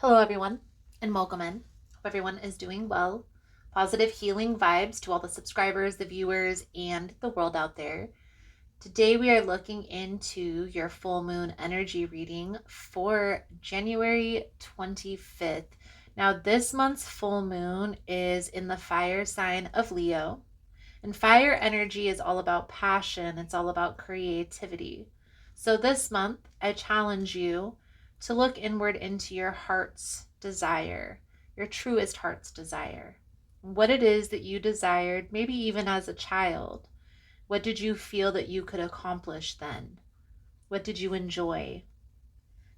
Hello, everyone, and welcome in. Hope everyone is doing well. Positive healing vibes to all the subscribers, the viewers, and the world out there. Today, we are looking into your full moon energy reading for January 25th. Now, this month's full moon is in the fire sign of Leo, and fire energy is all about passion, it's all about creativity. So, this month, I challenge you to look inward into your heart's desire, your truest heart's desire. What it is that you desired, maybe even as a child. What did you feel that you could accomplish then? What did you enjoy?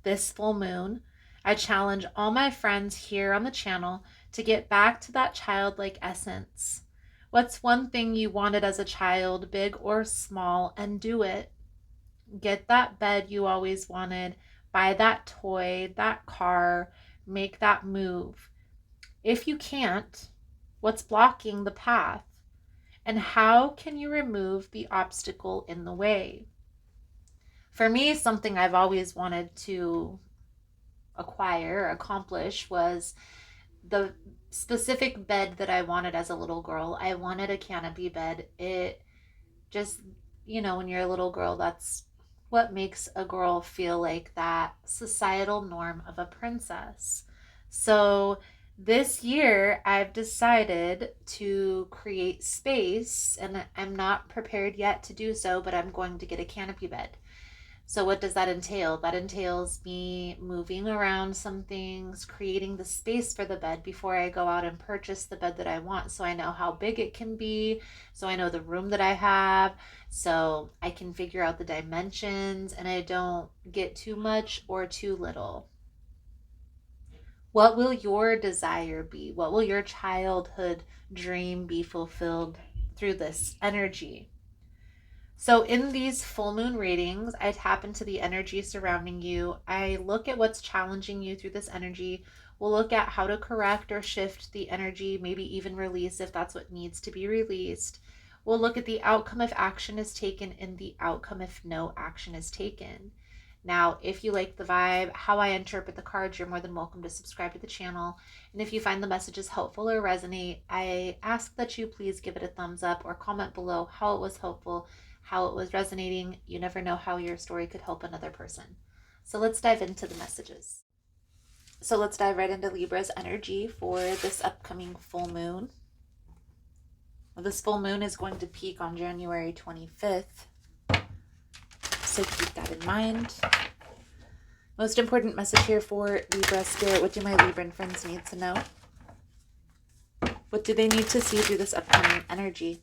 This full moon, I challenge all my friends here on the channel to get back to that childlike essence. What's one thing you wanted as a child, big or small, and do it? Get that bed you always wanted, buy that toy, that car, make that move. If you can't, what's blocking the path? And how can you remove the obstacle in the way? For me, something I've always wanted to acquire, accomplish, was the specific bed that I wanted as a little girl. I wanted a canopy bed. It just, when you're a little girl, that's what makes a girl feel like that societal norm of a princess. So this year, I've decided to create space, and I'm not prepared yet to do so, but I'm going to get a canopy bed. So, what does that entail? That entails me moving around some things, creating the space for the bed before I go out and purchase the bed that I want. So, I know how big it can be. So, I know the room that I have. So, I can figure out the dimensions and I don't get too much or too little. What will your desire be? What will your childhood dream be fulfilled through this energy? So, in these full moon readings, I tap into the energy surrounding you. I look at what's challenging you through this energy. We'll look at how to correct or shift the energy, maybe even release if that's what needs to be released. We'll look at the outcome if action is taken and the outcome if no action is taken. Now, if you like the vibe, how I interpret the cards, you're more than welcome to subscribe to the channel. And if you find the messages helpful or resonate, I ask that you please give it a thumbs up or comment below how it was helpful, how it was resonating. You never know how your story could help another person. So let's dive into the messages. So let's dive right into Libra's energy for this upcoming full moon. This full moon is going to peak on January 25th. So keep that in mind. Most important message here for Libra Spirit. What do my Libran friends need to know? What do they need to see through this upcoming energy?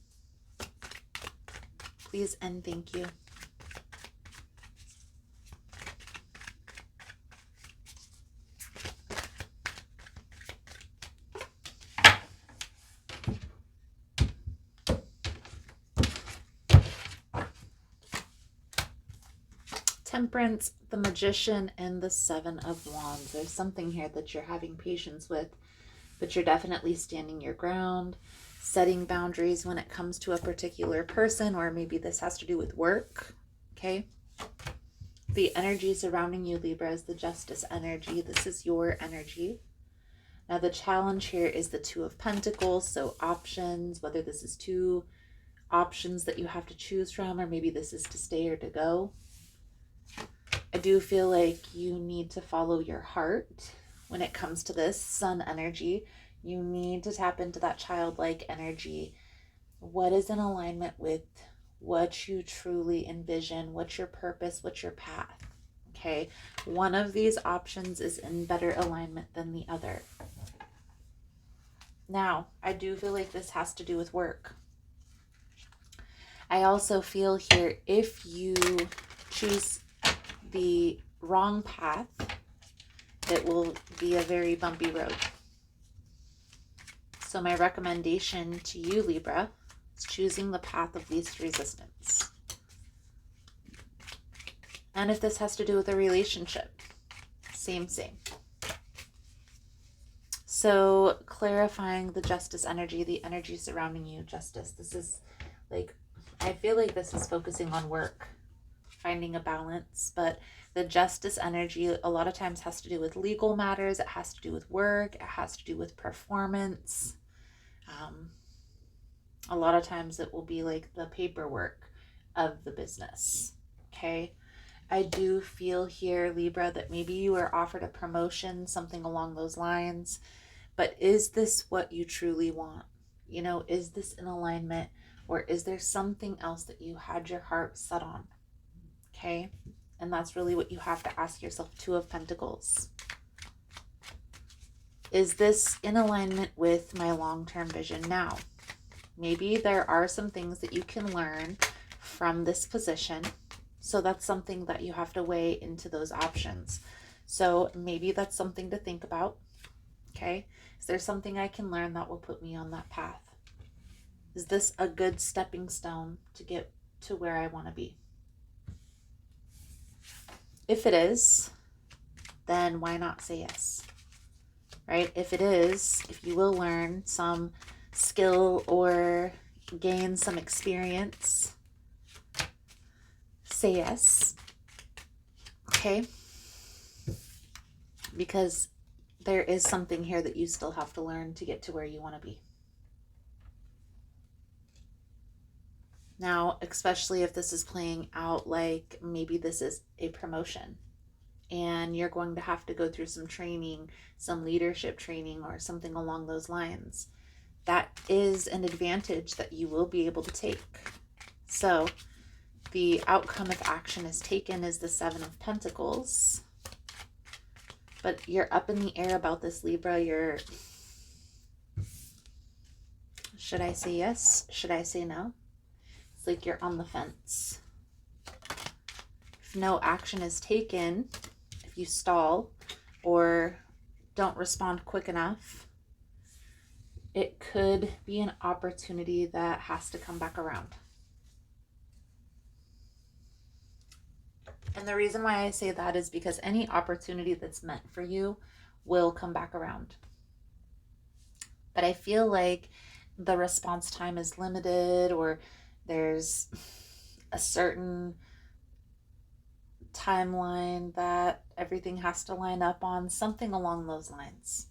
Please and thank you. Temperance, the Magician, and the Seven of Wands. There's something here that you're having patience with, but you're definitely standing your ground, setting boundaries when it comes to a particular person, or maybe this has to do with work, okay? The energy surrounding you, Libra, is the Justice energy. This is your energy. Now, the challenge here is the Two of Pentacles, so options, whether this is two options that you have to choose from, or maybe this is to stay or to go. I do feel like you need to follow your heart when it comes to this Sun energy. You need to tap into that childlike energy. What is in alignment with what you truly envision? What's your purpose? What's your path? Okay, one of these options is in better alignment than the other. Now, I do feel like this has to do with work. I also feel here, if you choose the wrong path, it will be a very bumpy road. So my recommendation to you, Libra, is choosing the path of least resistance. And if this has to do with a relationship, same. So clarifying the Justice energy, the energy surrounding you, Justice. This is like, I feel like this is focusing on work. finding a balance. But the justice energy a lot of times has to do with legal matters. It has to do with work. It has to do with performance. A lot of times it will be like the paperwork of the business. Okay. I do feel here, Libra, that maybe you were offered a promotion, something along those lines. But is this what you truly want? You know, is this in alignment, or is there something else that you had your heart set on? Okay. And that's really what you have to ask yourself. Two of Pentacles. Is this in alignment with my long-term vision now? Maybe there are some things that you can learn from this position. So that's something that you have to weigh into those options. So maybe that's something to think about. Okay. Is there something I can learn that will put me on that path? Is this a good stepping stone to get to where I want to be? If it is, then why not say yes? Right? If it is, if you will learn some skill or gain some experience, say yes. Okay? Because there is something here that you still have to learn to get to where you want to be. Now, especially if this is playing out like maybe this is a promotion and you're going to have to go through some training, some leadership training or something along those lines. That is an advantage that you will be able to take. So the outcome if action is taken is the Seven of Pentacles. But you're up in the air about this, Libra. Should I say yes? Should I say no? It's like you're on the fence. If no action is taken, if you stall or don't respond quick enough, it could be an opportunity that has to come back around. And the reason why I say that is because any opportunity that's meant for you will come back around. But I feel like the response time is limited, or there's a certain timeline that everything has to line up on, something along those lines.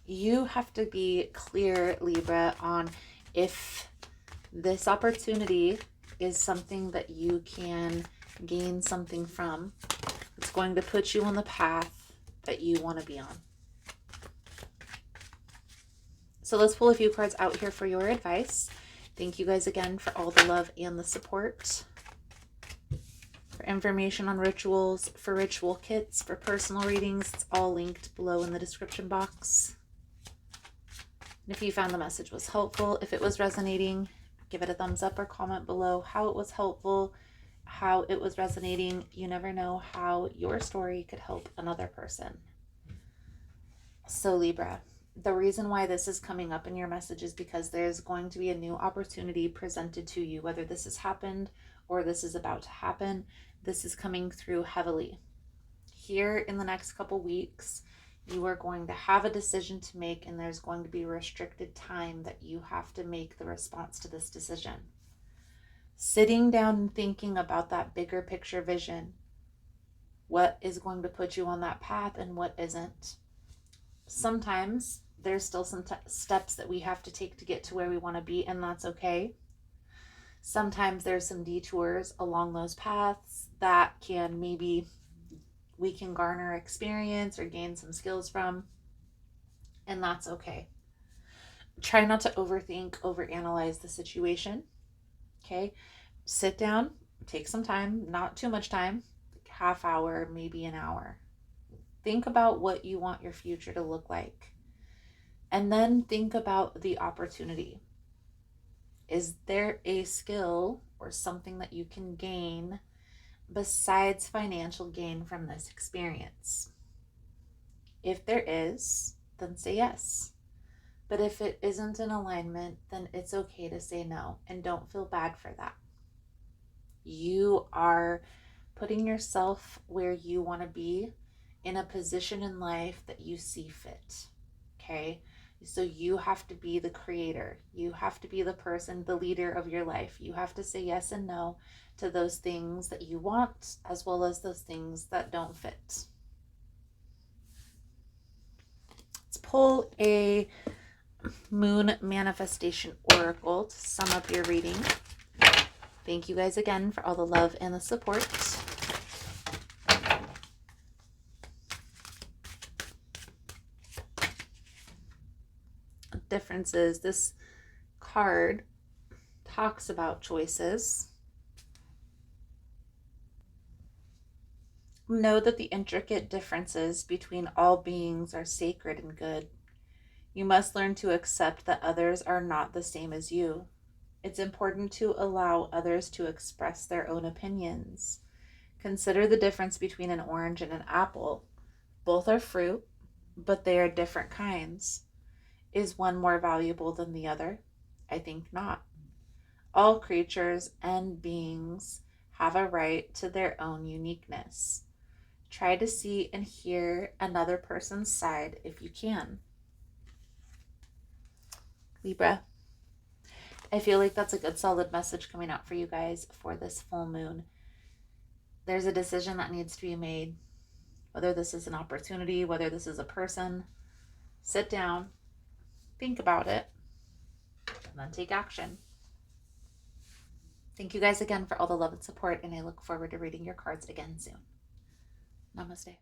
You have to be clear, Libra, on if this opportunity is something that you can gain something from. It's going to put you on the path that you want to be on. So let's pull a few cards out here for your advice. Thank you guys again for all the love and the support. For information on rituals, for ritual kits, for personal readings, it's all linked below in the description box. And if you found the message was helpful, if it was resonating, give it a thumbs up or comment below how it was helpful, how it was resonating. You never know how your story could help another person. So Libra, the reason why this is coming up in your message is because there's going to be a new opportunity presented to you, whether this has happened or this is about to happen. This is coming through heavily. Here in the next couple weeks, you are going to have a decision to make, and there's going to be restricted time that you have to make the response to this decision. Sitting down and thinking about that bigger picture vision. What is going to put you on that path and what isn't? Sometimes there's still some steps that we have to take to get to where we want to be, and that's okay. Sometimes there's some detours along those paths that we can garner experience or gain some skills from, and that's okay. Try not to overthink, overanalyze the situation. Okay? Sit down, take some time, not too much time, like half hour, maybe an hour. Think about what you want your future to look like. And then think about the opportunity. Is there a skill or something that you can gain besides financial gain from this experience? If there is, then say yes. But if it isn't in alignment, then it's okay to say no, and don't feel bad for that. You are putting yourself where you want to be in a position in life that you see fit. Okay? So you have to be the creator. You have to be the person, the leader of your life. You have to say yes and no to those things that you want, as well as those things that don't fit. Let's pull a moon manifestation oracle to sum up your reading. Thank you guys again for all the love and the support. Difference is this card talks about choices. Know that the intricate differences between all beings are sacred and good. You must learn to accept that others are not the same as you. It's important to allow others to express their own opinions. Consider the difference between an orange and an apple. Both are fruit, but they are different kinds. Is one more valuable than the other? I think not. All creatures and beings have a right to their own uniqueness. Try to see and hear another person's side if you can. Libra, I feel like that's a good solid message coming out for you guys for this full moon. There's a decision that needs to be made, whether this is an opportunity, whether this is a person. Sit down, think about it, and then take action. Thank you guys again for all the love and support, and I look forward to reading your cards again soon. Namaste.